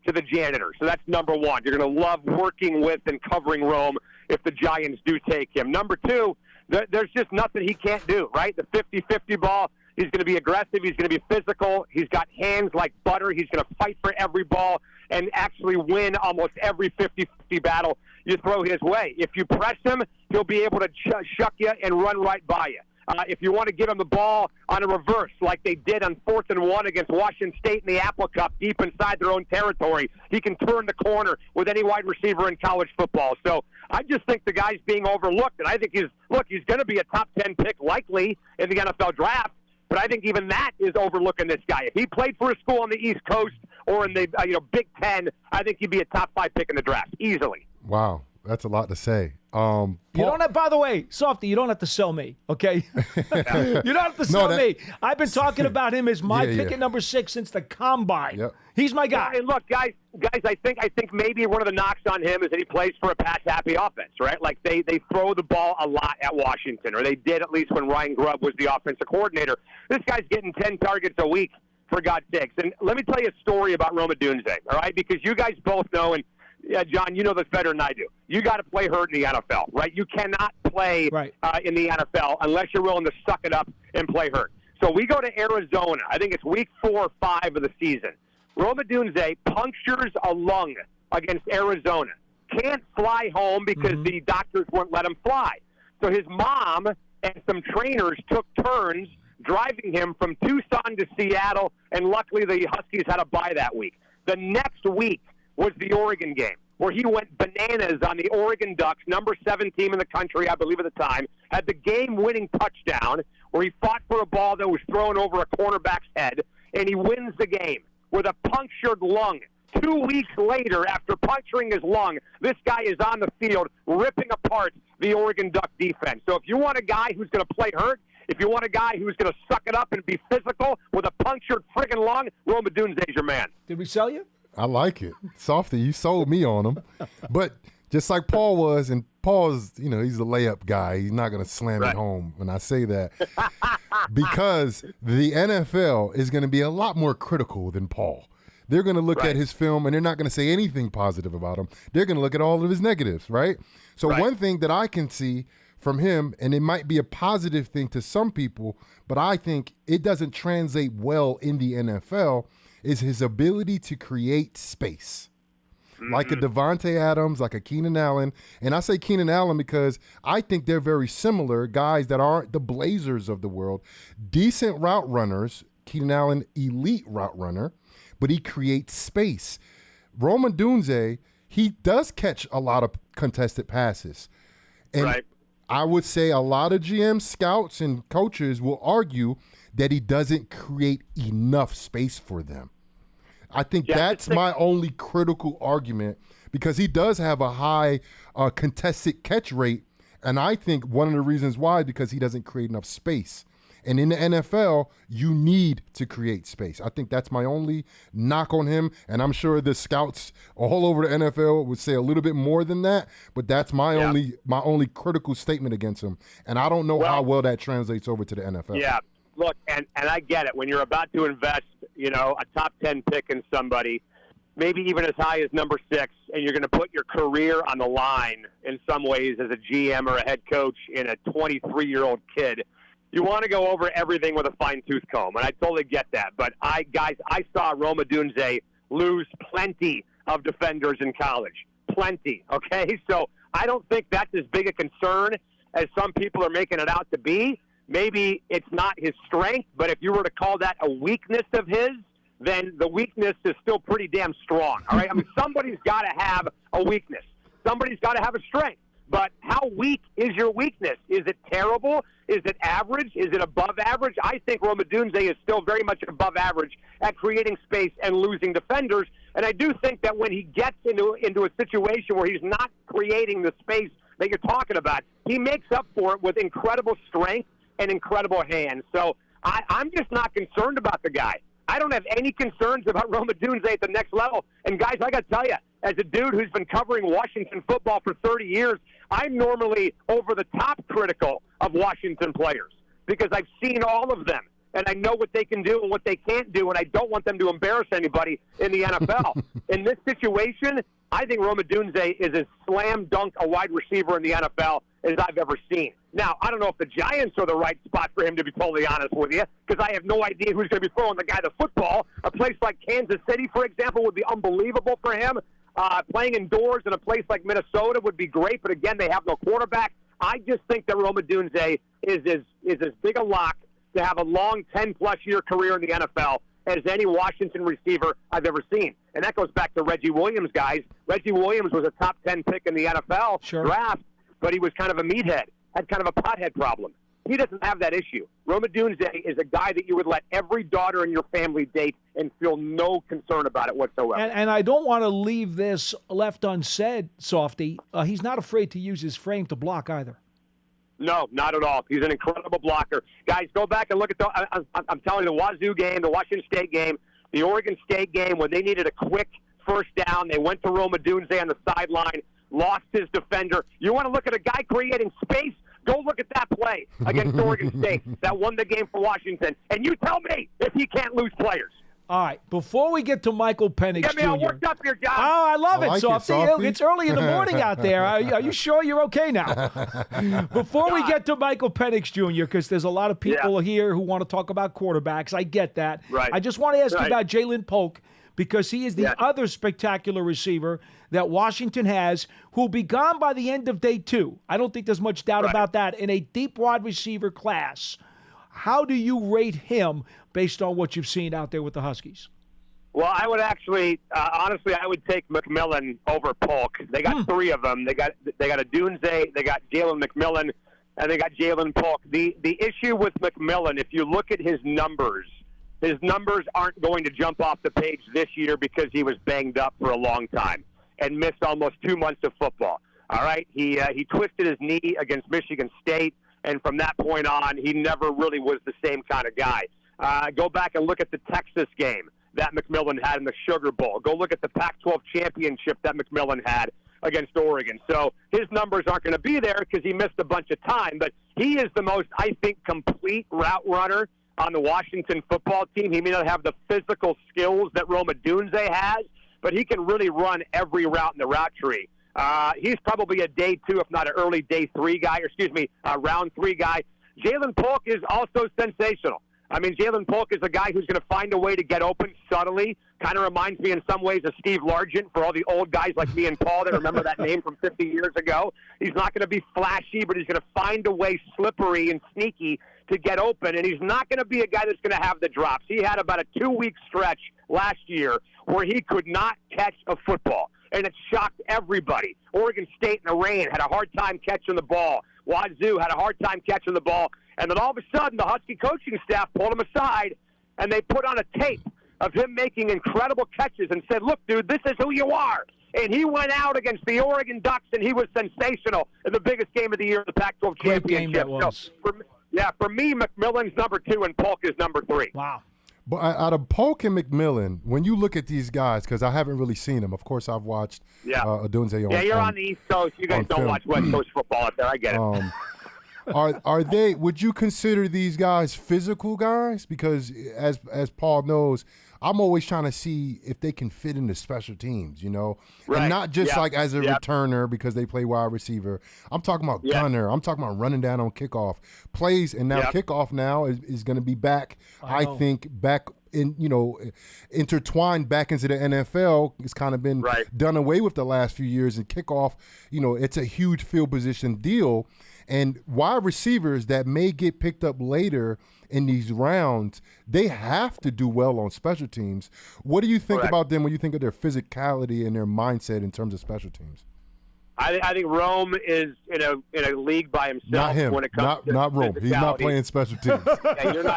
to the janitor. So that's number one. You're going to love working with and covering Rome if the Giants do take him. Number two, there's just nothing he can't do, right? The 50-50 ball, he's going to be aggressive. He's going to be physical. He's got hands like butter. He's going to fight for every ball and actually win almost every 50-50 battle you throw his way. If you press him, he'll be able to shuck you and run right by you. If you want to give him the ball on a reverse like they did on 4th and 1 against Washington State in the Apple Cup deep inside their own territory, he can turn the corner with any wide receiver in college football. So I just think the guy's being overlooked, and I think he's going to be a top 10 pick likely in the NFL draft, but I think even that is overlooking this guy. If he played for a school on the East Coast or in the Big Ten, I think he'd be a top 5 pick in the draft easily. Wow, that's a lot to say. You don't have, by the way, Softy, you don't have to sell me, okay? You don't have to sell me. I've been talking about him as my pick at number 6 since the Combine. Yep. He's my guy. And look, guys, I think maybe one of the knocks on him is that he plays for a pass-happy offense, right? Like they throw the ball a lot at Washington, or they did at least when Ryan Grubb was the offensive coordinator. This guy's getting 10 targets a week, for God's sakes. And let me tell you a story about Rome Odunze, all right? Because you guys both know, and John, you know this better than I do. You got to play hurt in the NFL, right? You cannot play in the NFL unless you're willing to suck it up and play hurt. So we go to Arizona. I think it's week 4 or 5 of the season. Rome Odunze punctures a lung against Arizona. Can't fly home because the doctors won't let him fly. So his mom and some trainers took turns driving him from Tucson to Seattle, and luckily the Huskies had a bye that week. The next week was the Oregon game, where he went bananas on the Oregon Ducks, number 7 team in the country, I believe at the time, had the game-winning touchdown, where he fought for a ball that was thrown over a cornerback's head, and he wins the game with a punctured lung. 2 weeks later, after puncturing his lung, this guy is on the field ripping apart the Oregon Duck defense. So if you want a guy who's going to play hurt, if you want a guy who's going to suck it up and be physical with a punctured friggin' lung, Rome Odunze's your man. Did we sell you? I like it. Softy, you sold me on him. But just like Paul was, and Paul's, he's a layup guy. He's not going to slam it home when I say that. Because the NFL is going to be a lot more critical than Paul. They're going to look at his film, and they're not going to say anything positive about him. They're going to look at all of his negatives, right? So one thing that I can see from him, and it might be a positive thing to some people, but I think it doesn't translate well in the NFL, is his ability to create space. Like a Devontae Adams, like a Keenan Allen. And I say Keenan Allen because I think they're very similar, guys that aren't the Blazers of the world. Decent route runners. Keenan Allen, elite route runner, but he creates space. Rome Odunze, he does catch a lot of contested passes. And I would say a lot of GM scouts and coaches will argue that he doesn't create enough space for them. I think that's my only critical argument, because he does have a high contested catch rate, and I think one of the reasons why is because he doesn't create enough space. And in the NFL, you need to create space. I think that's my only knock on him, and I'm sure the scouts all over the NFL would say a little bit more than that, but that's my only critical statement against him. And I don't know how well that translates over to the NFL. Yeah. Look, and I get it. When you're about to invest, a top 10 pick in somebody, maybe even as high as number 6, and you're going to put your career on the line in some ways as a GM or a head coach in a 23-year-old kid, you want to go over everything with a fine-tooth comb, and I totally get that. But I saw Rome Odunze lose plenty of defenders in college. Plenty, okay? So I don't think that's as big a concern as some people are making it out to be. Maybe it's not his strength, but if you were to call that a weakness of his, then the weakness is still pretty damn strong, all right? I mean, somebody's got to have a weakness. Somebody's got to have a strength. But how weak is your weakness? Is it terrible? Is it average? Is it above average? I think Rome Odunze is still very much above average at creating space and losing defenders. And I do think that when he gets into a situation where he's not creating the space that you're talking about, he makes up for it with incredible strength and incredible hands. So I'm just not concerned about the guy. I don't have any concerns about Rome Odunze at the next level. And, guys, I got to tell you, as a dude who's been covering Washington football for 30 years, I'm normally over the top critical of Washington players because I've seen all of them, and I know what they can do and what they can't do, and I don't want them to embarrass anybody in the NFL. In this situation, I think Rome Odunze is as slam dunk a wide receiver in the NFL as I've ever seen. Now, I don't know if the Giants are the right spot for him, to be totally honest with you, because I have no idea who's going to be throwing the guy the football. A place like Kansas City, for example, would be unbelievable for him. Playing indoors in a place like Minnesota would be great, but again, they have no quarterback. I just think that Rome Odunze is as big a lock to have a long 10-plus year career in the NFL as any Washington receiver I've ever seen. And that goes back to Reggie Williams, guys. Reggie Williams was a top 10 pick in the NFL draft, but he was kind of a meathead, had kind of a pothead problem. He doesn't have that issue. Rome Odunze is a guy that you would let every daughter in your family date and feel no concern about it whatsoever. And I don't want to leave this left unsaid, Softy. He's not afraid to use his frame to block either. No, not at all. He's an incredible blocker. Guys, go back and look at I'm telling you, the Wazoo game, the Washington State game, the Oregon State game, when they needed a quick first down, they went to Rome Odunze on the sideline, lost his defender. You want to look at a guy creating space? Go look at that play against Oregon State that won the game for Washington. And you tell me if he can't lose players. All right, before we get to Michael Penix Get me all Jr. worked up here, John. Oh, I love it, like Softy. It's early in the morning out there. Are you sure you're okay now? Before we get to Michael Penix Jr., because there's a lot of people here who want to talk about quarterbacks. I get that. Right. I just want to ask you about Jalen Polk, because he is the other spectacular receiver that Washington has, who will be gone by the end of day 2. I don't think there's much doubt about that in a deep wide receiver class. How do you rate him based on what you've seen out there with the Huskies? Well, I would actually, honestly, I would take McMillan over Polk. They got 3 of them. They got Odunze, they got Jalen McMillan, and they got Jalen Polk. The issue with McMillan, if you look at his numbers aren't going to jump off the page this year because he was banged up for a long time and missed almost 2 months of football. All right, he twisted his knee against Michigan State, and from that point on, he never really was the same kind of guy. Go back and look at the Texas game that McMillan had in the Sugar Bowl. Go look at the Pac-12 championship that McMillan had against Oregon. So his numbers aren't going to be there because he missed a bunch of time, but he is the most, I think, complete route runner on the Washington football team. He may not have the physical skills that Rome Odunze has, but he can really run every route in the route tree. He's probably a day 2, if not an early day 3 guy, round 3 guy. Jalen Polk is also sensational. I mean, Jalen Polk is a guy who's going to find a way to get open subtly. Kind of reminds me in some ways of Steve Largent for all the old guys like me and Paul that remember that name from 50 years ago. He's not going to be flashy, but he's going to find a way slippery and sneaky to get open, and he's not going to be a guy that's going to have the drops. He had about a 2-week stretch last year where he could not catch a football, and it shocked everybody. Oregon State in the rain had a hard time catching the ball. Wazoo had a hard time catching the ball. And then all of a sudden, the Husky coaching staff pulled him aside, and they put on a tape of him making incredible catches and said, look, dude, this is who you are. And he went out against the Oregon Ducks, and he was sensational in the biggest game of the year, the Pac-12 championship. Game that was. So Yeah, for me, McMillan's number 2 and Polk is number 3. Wow. But out of Polk and McMillan, when you look at these guys, because I haven't really seen them. Of course, I've watched Odunze on. Yeah, you're on the East Coast. You guys don't film. watch West Coast football out there. I get it. Are they? Would you consider these guys physical guys? Because as Paul knows, I'm always trying to see if they can fit into special teams, you know, right. and not just like as a Yep. returner because they play wide receiver. I'm talking about gunner. I'm talking about running down on kickoff plays, and now kickoff now is going to be back. I think back in, you know, intertwined back into the NFL. It's kind of been done away with the last few years, and kickoff, you know, it's a huge field position deal. And wide receivers that may get picked up later in these rounds, they have to do well on special teams. What do you think about them when you think of their physicality and their mindset in terms of special teams? I think Rome is in a league by himself. Not him. When it comes to not Rome. He's not playing special teams.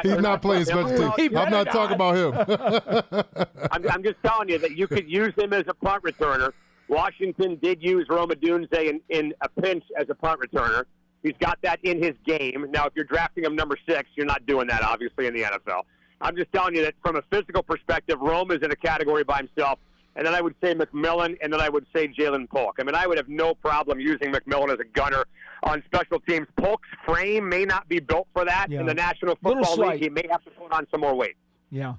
He's not playing special teams. I'm not talking about him. I'm just telling you that you could use him as a punt returner. Washington did use Rome Odunze in a pinch as a punt returner. He's got that in his game. Now, if you're drafting him number 6, you're not doing that, obviously, in the NFL. I'm just telling you that from a physical perspective, Rome is in a category by himself. And then I would say McMillan, and then I would say Jalen Polk. I mean, I would have no problem using McMillan as a gunner on special teams. Polk's frame may not be built for that in the National Football League. He may have to put on some more weight. Yeah.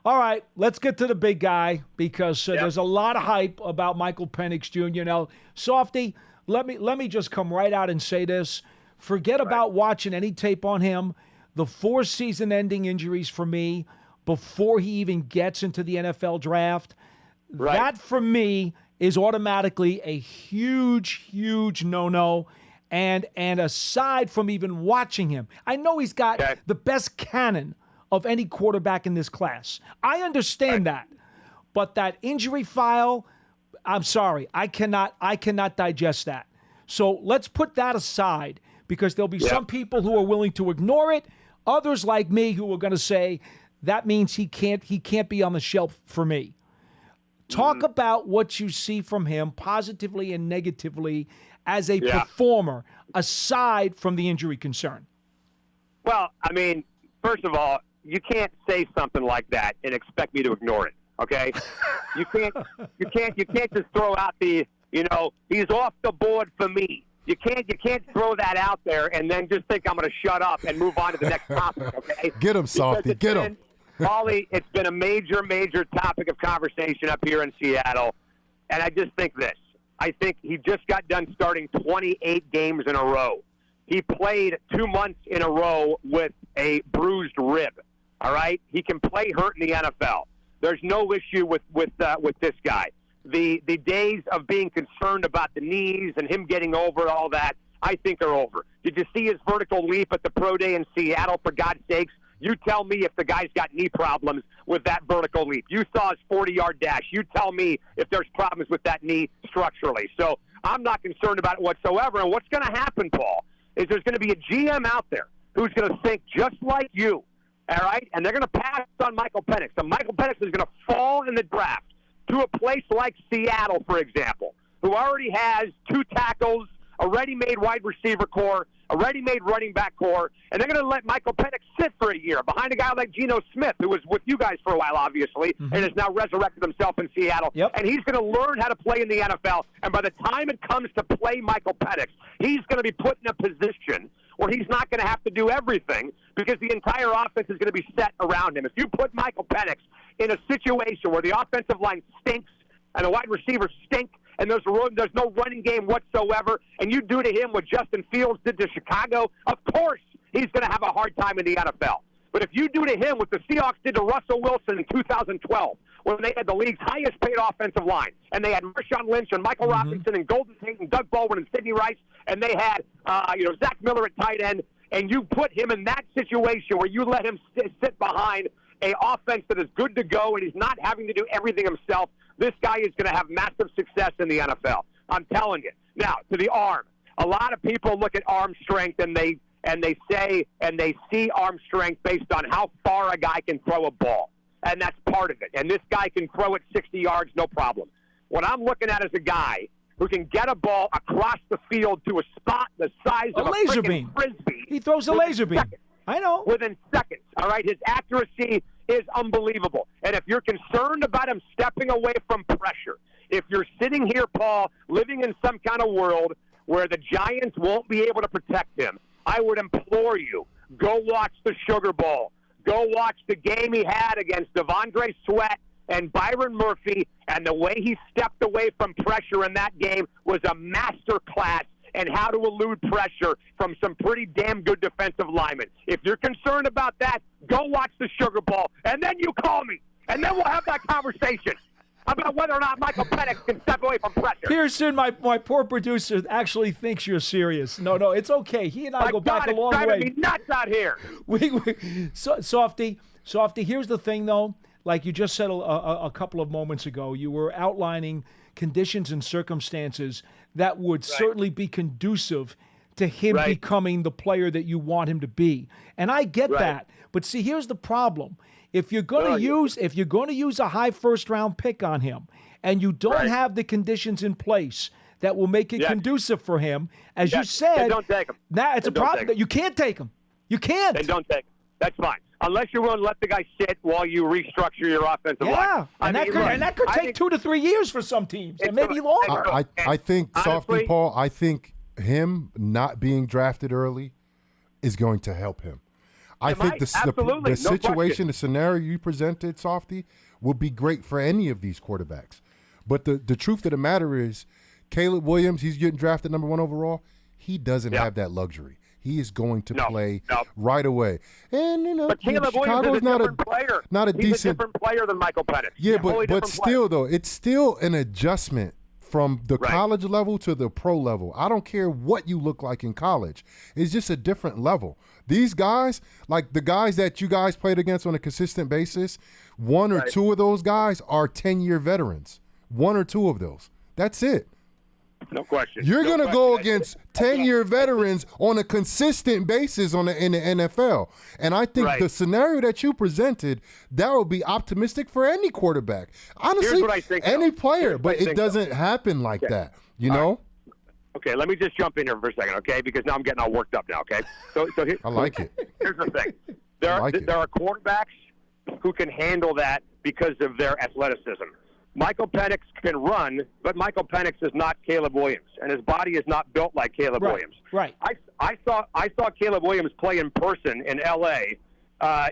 All right, let's get to the big guy because there's a lot of hype about Michael Penix Jr. Now, Softy, let me just come right out and say this. Forget about watching any tape on him. The 4 season-ending injuries for me before he even gets into the NFL draft, that for me is automatically a huge, huge no-no. And aside from even watching him, I know he's got the best cannon of any quarterback in this class. I understand that. But that injury file, I'm sorry, I cannot digest that. So let's put that aside because there'll be some people who are willing to ignore it, others like me who are going to say that means he can't be on the shelf for me. Talk about what you see from him positively and negatively as a performer aside from the injury concern. Well, I mean, first of all, you can't say something like that and expect me to ignore it. Okay, you can't just throw out the, he's off the board for me. You can't throw that out there and then just think I'm going to shut up and move on to the next topic. Okay, get him, Softy, get him. Paulie, it's been a major, major topic of conversation up here in Seattle, and I just think this. I think he just got done starting 28 games in a row. He played 2 months in a row with a bruised rib. All right, he can play hurt in the NFL. There's no issue with this guy. The days of being concerned about the knees and him getting over all that, I think are over. Did you see his vertical leap at the pro day in Seattle? For God's sakes, you tell me if the guy's got knee problems with that vertical leap. You saw his 40-yard dash. You tell me if there's problems with that knee structurally. So I'm not concerned about it whatsoever. And what's going to happen, Paul, is there's going to be a GM out there who's going to think just like you. All right, and they're going to pass on Michael Penix. So Michael Penix is going to fall in the draft to a place like Seattle, for example, who already has 2 tackles, a ready-made wide receiver core, a ready-made running back core, and they're going to let Michael Penix sit for a year behind a guy like Geno Smith, who was with you guys for a while, obviously, and has now resurrected himself in Seattle. And he's going to learn how to play in the NFL, and by the time it comes to play Michael Penix, he's going to be put in a position where he's not going to have to do everything because the entire offense is going to be set around him. If you put Michael Penix in a situation where the offensive line stinks and the wide receivers stink and there's no running game whatsoever, and you do to him what Justin Fields did to Chicago, of course he's going to have a hard time in the NFL. But if you do to him what the Seahawks did to Russell Wilson in 2012, when they had the league's highest paid offensive line, and they had Marshawn Lynch and Michael Robinson and Golden Tate and Doug Baldwin and Sidney Rice, and they had Zach Miller at tight end, and you put him in that situation where you let him sit behind a offense that is good to go and he's not having to do everything himself, this guy is going to have massive success in the NFL. I'm telling you. Now, to the arm. A lot of people look at arm strength and they see arm strength based on how far a guy can throw a ball. And that's part of it. And this guy can throw it 60 yards, no problem. What I'm looking at is a guy who can get a ball across the field to a spot the size of a laser freaking beam. Frisbee. He throws a laser beam. I know. Within seconds, all right? His accuracy is unbelievable. And if you're concerned about him stepping away from pressure, if you're sitting here, Paul, living in some kind of world where the Giants won't be able to protect him, I would implore you, go watch the Sugar Bowl. Go watch the game he had against Devondre Sweat and Byron Murphy, and the way he stepped away from pressure in that game was a master class in how to elude pressure from some pretty damn good defensive linemen. If you're concerned about that, go watch the Sugar Bowl, and then you call me, and then we'll have that conversation about whether or not Michael Penix can step away from pressure. Pearson, my poor producer, actually thinks you're serious. No, it's okay. He and I go back a long way. It's driving me nuts out here. Softy, here's the thing, though. Like you just said a couple of moments ago, you were outlining conditions and circumstances that would certainly be conducive to him becoming the player that you want him to be. And I get that. But see, here's the problem. If you're going to use a high first-round pick on him and you don't have the conditions in place that will make it conducive for him, as you said, then don't take him. It's a problem that you can't take him. You can't. Then don't take him. That's fine. Unless you're willing to let the guy sit while you restructure your offensive line. And that could take 2 to 3 years for some teams, and maybe longer. I think, honestly, Softy, Paul, I think him not being drafted early is going to help him. I think the situation, the scenario you presented, Softy, will be great for any of these quarterbacks. But the truth of the matter is, Caleb Williams, he's getting drafted number 1 overall. He doesn't have that luxury. He is going to play right away. And, but Caleb Williams is a different player. He's a different player than Michael Penix. Yeah, but still, though, it's still an adjustment from the college level to the pro level. I don't care what you look like in college. It's just a different level. These guys, like the guys that you guys played against on a consistent basis, 1 or 2 of those guys are 10-year veterans. 1 or 2 of those. That's it. No question. You're going to go against 10-year veterans on a consistent basis in the NFL. And I think the scenario that you presented, that would be optimistic for any quarterback. Honestly, any player, but it doesn't happen like that, you know? Okay, let me just jump in here for a second, okay? Because now I'm getting all worked up now, okay? So here, I like it. Here's the thing. There are quarterbacks who can handle that because of their athleticism. Michael Penix can run, but Michael Penix is not Caleb Williams, and his body is not built like Caleb Williams. Right. I saw Caleb Williams play in person in L.A.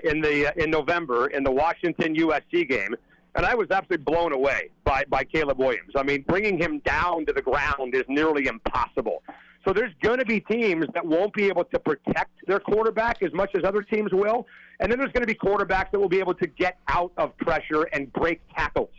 In November in the Washington USC game, and I was absolutely blown away by Caleb Williams. I mean, bringing him down to the ground is nearly impossible. So there's going to be teams that won't be able to protect their quarterback as much as other teams will, and then there's going to be quarterbacks that will be able to get out of pressure and break tackles.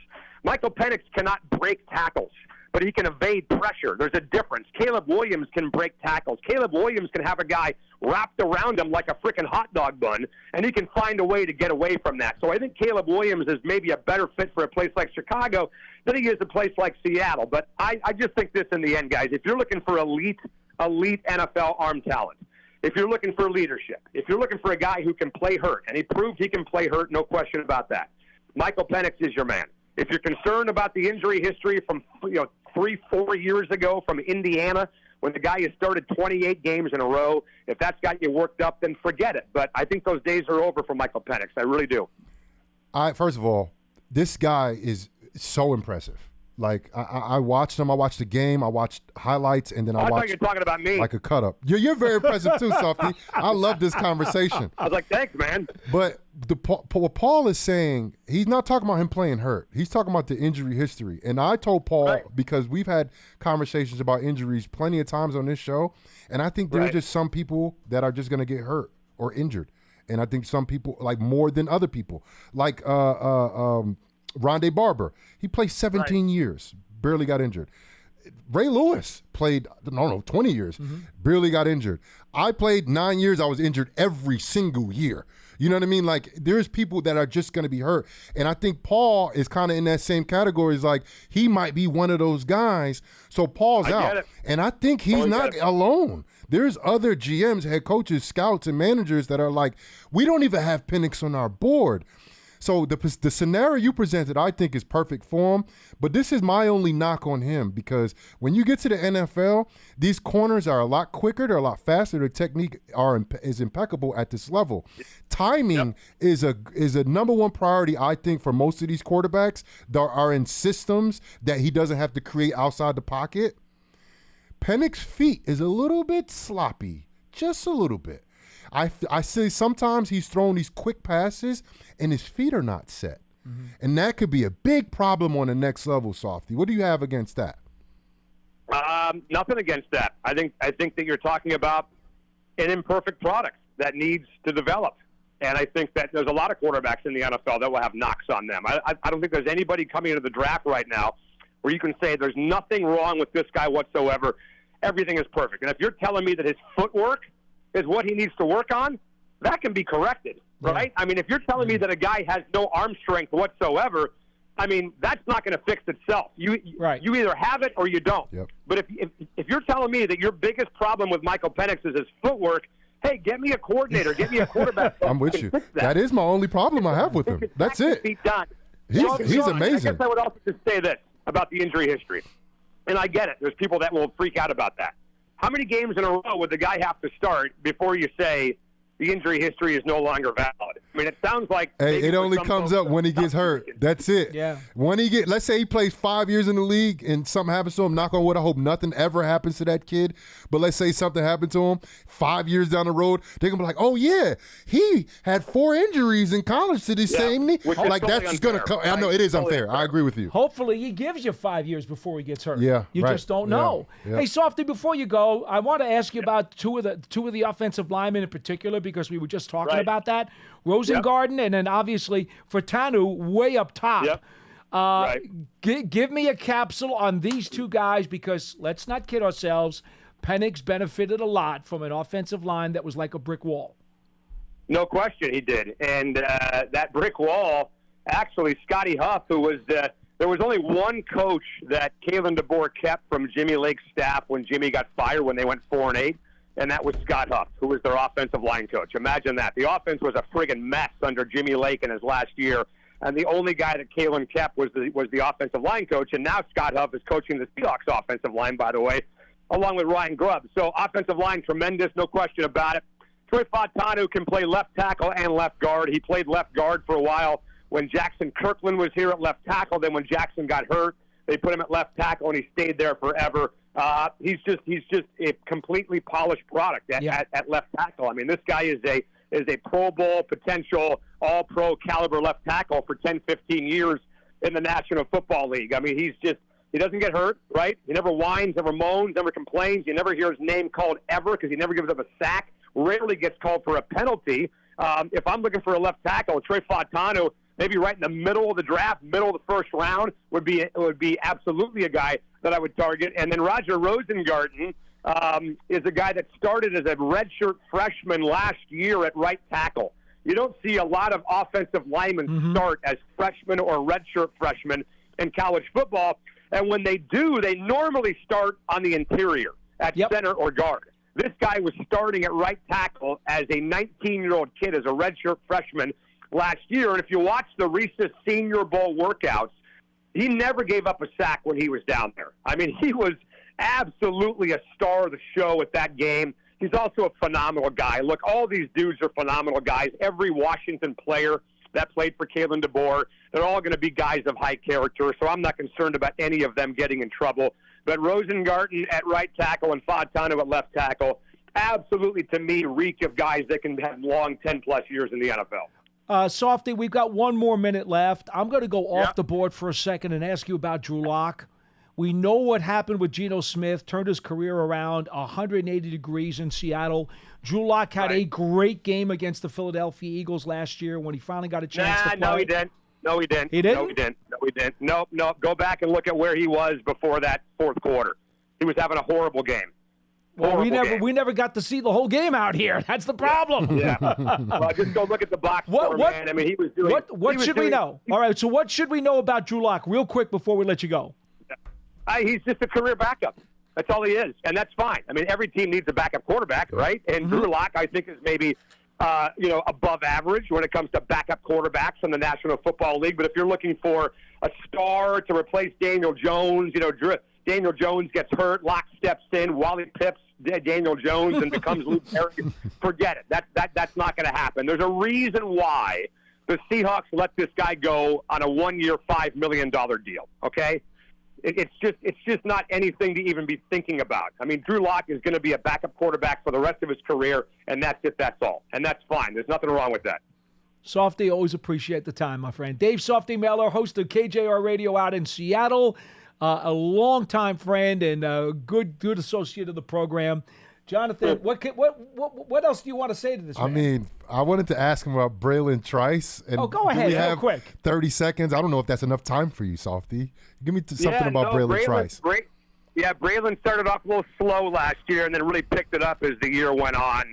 Michael Penix cannot break tackles, but he can evade pressure. There's a difference. Caleb Williams can break tackles. Caleb Williams can have a guy wrapped around him like a freaking hot dog bun, and he can find a way to get away from that. So I think Caleb Williams is maybe a better fit for a place like Chicago than he is a place like Seattle. But I just think this in the end, guys. If you're looking for elite NFL arm talent, if you're looking for leadership, if you're looking for a guy who can play hurt, and he proved he can play hurt, no question about that, Michael Penix is your man. If you're concerned about the injury history from 3-4 years ago from Indiana, when the guy has started 28 games in a row, if that's got you worked up, then forget it. But I think those days are over for Michael Penix. I really do. First of all, this guy is so impressive. Like, I watched him. I watched the game. I watched highlights, and then I watched. I thought you were talking about me. Like a cut up. You're very impressive too, Softy. I love this conversation. I was like, thanks, man. But what Paul is saying, he's not talking about him playing hurt. He's talking about the injury history. And I told Paul, because we've had conversations about injuries plenty of times on this show, and I think there are just some people that are just going to get hurt or injured. And I think some people, like more than other people, like Rondé Barber, he played 17 years, barely got injured. Ray Lewis played, 20 years, barely got injured. I played 9 years, I was injured every single year. You know what I mean? Like, there's people that are just going to be hurt. And I think Paul is kind of in that same category. It's like, he might be one of those guys. So Paul's out. And I think he's not alone. There's other GMs, head coaches, scouts, and managers that are like, we don't even have Penix on our board. So the scenario you presented, I think, is perfect for him. But this is my only knock on him, because when you get to the NFL, these corners are a lot quicker, they're a lot faster. Their technique is impeccable at this level. Timing is a number one priority, I think, for most of these quarterbacks that are in systems that he doesn't have to create outside the pocket. Penix's feet is a little bit sloppy, just a little bit. I see sometimes he's throwing these quick passes and his feet are not set. Mm-hmm. And that could be a big problem on the next level, Softy. What do you have against that? Nothing against that. I think that you're talking about an imperfect product that needs to develop. And I think that there's a lot of quarterbacks in the NFL that will have knocks on them. I don't think there's anybody coming into the draft right now where you can say there's nothing wrong with this guy whatsoever. Everything is perfect. And if you're telling me that his footwork is what he needs to work on, that can be corrected, right? I mean, if you're telling me that a guy has no arm strength whatsoever, I mean, that's not going to fix itself. You either have it or you don't. Yep. But if you're telling me that your biggest problem with Michael Penix is his footwork, hey, get me a coordinator, get me a quarterback. I'm with you. That is my only problem I have with him. That's it. He's amazing. I guess I would also just say this about the injury history. And I get it. There's people that will freak out about that. How many games in a row would the guy have to start before you say the injury history is no longer valid? I mean, it sounds like it only comes up when he gets hurt. That's it. Yeah. When let's say he plays 5 years in the league and something happens to him, knock on wood, I hope nothing ever happens to that kid. But let's say something happened to him 5 years down the road, they're going to be like, oh, yeah, he had 4 injuries in college to the same knee. Like, that's just going to come. I know it is unfair. I agree with you. Hopefully he gives you 5 years before he gets hurt. Yeah, you just don't know. Yeah. Hey, Softy, before you go, I want to ask you about two of the offensive linemen in particular, because we were just talking about that. Rosengarten and then obviously Furtado way up top. Give me a capsule on these two guys, because let's not kid ourselves. Penix benefited a lot from an offensive line that was like a brick wall. No question he did. And that brick wall, actually, Scotty Huff, who was there was only one coach that Kalen DeBoer kept from Jimmy Lake's staff when Jimmy got fired when they went 4-8. And that was Scott Huff, who was their offensive line coach. Imagine that. The offense was a friggin' mess under Jimmy Lake in his last year, and the only guy that Kalen kept was the offensive line coach, and now Scott Huff is coaching the Seahawks offensive line, by the way, along with Ryan Grubb. So offensive line, tremendous, no question about it. Troy Fautanu can play left tackle and left guard. He played left guard for a while when Jackson Kirkland was here at left tackle. Then when Jackson got hurt, they put him at left tackle, and he stayed there forever. He's just a completely polished product at left tackle. I mean, this guy is a Pro Bowl potential, All-Pro caliber left tackle for 10, 15 years in the National Football League. I mean, he doesn't get hurt, right? He never whines, never moans, never complains. You never hear his name called ever, because he never gives up a sack. Rarely gets called for a penalty. If I'm looking for a left tackle, Troy Fautanu, maybe right in the middle of the draft, middle of the first round, would be absolutely a guy that I would target. And then Roger Rosengarten is a guy that started as a redshirt freshman last year at right tackle. You don't see a lot of offensive linemen start as freshmen or redshirt freshmen in college football. And when they do, they normally start on the interior at center or guard. This guy was starting at right tackle as a 19-year-old kid, as a redshirt freshman last year. And if you watch the Reese's Senior Bowl workouts, he never gave up a sack when he was down there. I mean, he was absolutely a star of the show at that game. He's also a phenomenal guy. Look, all these dudes are phenomenal guys. Every Washington player that played for Kalen DeBoer, they're all going to be guys of high character, so I'm not concerned about any of them getting in trouble. But Rosengarten at right tackle and Fautanu at left tackle, absolutely, to me, reek of guys that can have long 10-plus years in the NFL. Softy, we've got one more minute left. I'm going to go off the board for a second and ask you about Drew Lock. We know what happened with Geno Smith, turned his career around 180 degrees in Seattle. Drew Lock had a great game against the Philadelphia Eagles last year when he finally got a chance to play. No, he didn't. No, he didn't. He didn't? No, he didn't. No, he didn't. No. Go back and look at where he was before that fourth quarter. He was having a horrible game. Well, we never got to see the whole game out here. That's the problem. Yeah. Well, just go look at the box score, man. I mean, he was doing. What should we know? All right. So what should we know about Drew Lock, real quick, before we let you go? He's just a career backup. That's all he is, and that's fine. I mean, every team needs a backup quarterback, right? And Drew Lock, I think, is maybe above average when it comes to backup quarterbacks in the National Football League. But if you're looking for a star to replace Daniel Jones, Daniel Jones gets hurt, Locke steps in, Wally pips Daniel Jones and becomes Luke Perry, forget it. That's not going to happen. There's a reason why the Seahawks let this guy go on a 1-year, $5 million deal, okay? It's just not anything to even be thinking about. I mean, Drew Lock is going to be a backup quarterback for the rest of his career, and that's it, that's all. And that's fine. There's nothing wrong with that. Softy, always appreciate the time, my friend. Dave Softy Mahler, host of KJR Radio out in Seattle, a longtime friend and a good associate of the program. Jonathan, what else do you want to say to this man? I mean, I wanted to ask him about Braylon Trice. And go ahead, real quick. 30 seconds. I don't know if that's enough time for you, Softy. Give me something about Braylon Trice. Braylon started off a little slow last year and then really picked it up as the year went on.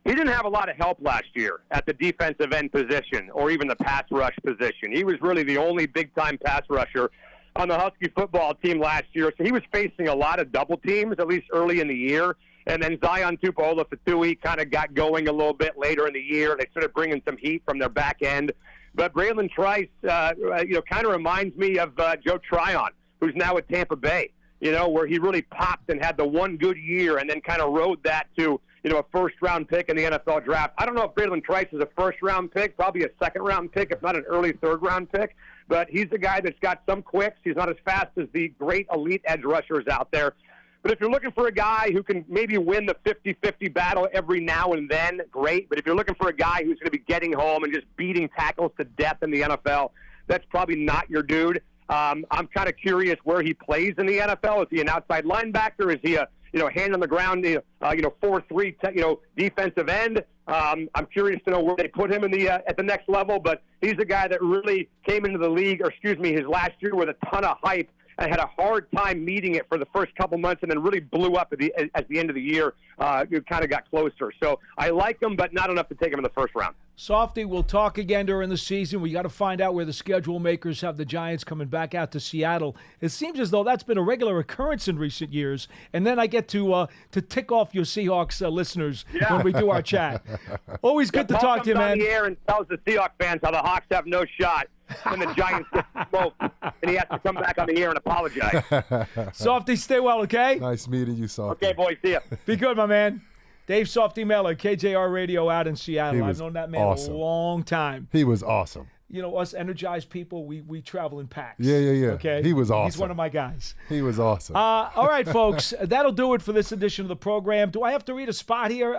He didn't have a lot of help last year at the defensive end position or even the pass rush position. He was really the only big-time pass rusher on the Husky football team last year. So he was facing a lot of double teams, at least early in the year. And then Zion Tupuola-Fatui kind of got going a little bit later in the year. They started bringing some heat from their back end. But Braylon Trice, kind of reminds me of Joe Tryon, who's now at Tampa Bay, where he really popped and had the one good year and then kind of rode that to, a first-round pick in the NFL draft. I don't know if Braylon Trice is a first-round pick, probably a second-round pick, if not an early third-round pick. But he's a guy that's got some quicks. He's not as fast as the great elite edge rushers out there. But if you're looking for a guy who can maybe win the 50-50 battle every now and then, great. But if you're looking for a guy who's going to be getting home and just beating tackles to death in the NFL, that's probably not your dude. I'm kind of curious where he plays in the NFL. Is he an outside linebacker? Is he a hand on the ground, 4-3, defensive end? I'm curious to know where they put him in the at the next level, but he's a guy that really came into the league, his last year with a ton of hype and had a hard time meeting it for the first couple months and then really blew up at the end of the year. It kind of got closer. So I like him, but not enough to take him in the first round. Softy, we'll talk again during the season. We got to find out where the schedule makers have the Giants coming back out to Seattle. It seems as though that's been a regular occurrence in recent years. And then I get to tick off your Seahawks listeners when we do our chat. Always good to talk to you, man. Paul comes on the air and tells the Seahawks fans how the Hawks have no shot when the Giants get smoked, and he has to come back on the air and apologize. Softy, stay well, okay? Nice meeting you, Softy. Okay, boys, see ya. Be good, my man. Dave Softy Mahler, KJR Radio out in Seattle. I've known that man a long time. He was awesome. Us energized people, we travel in packs. Yeah. Okay? He was awesome. He's one of my guys. He was awesome. All right, folks. That'll do it for this edition of the program. Do I have to read a spot here,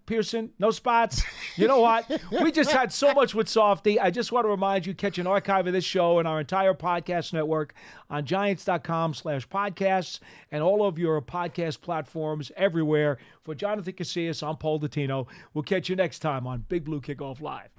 Pearson? No spots? You know what? We just had so much with Softy. I just want to remind you, catch an archive of this show and our entire podcast network on Giants.com/podcasts and all of your podcast platforms everywhere. For Jonathan Casillas, I'm Paul Dottino. We'll catch you next time on Big Blue Kickoff Live.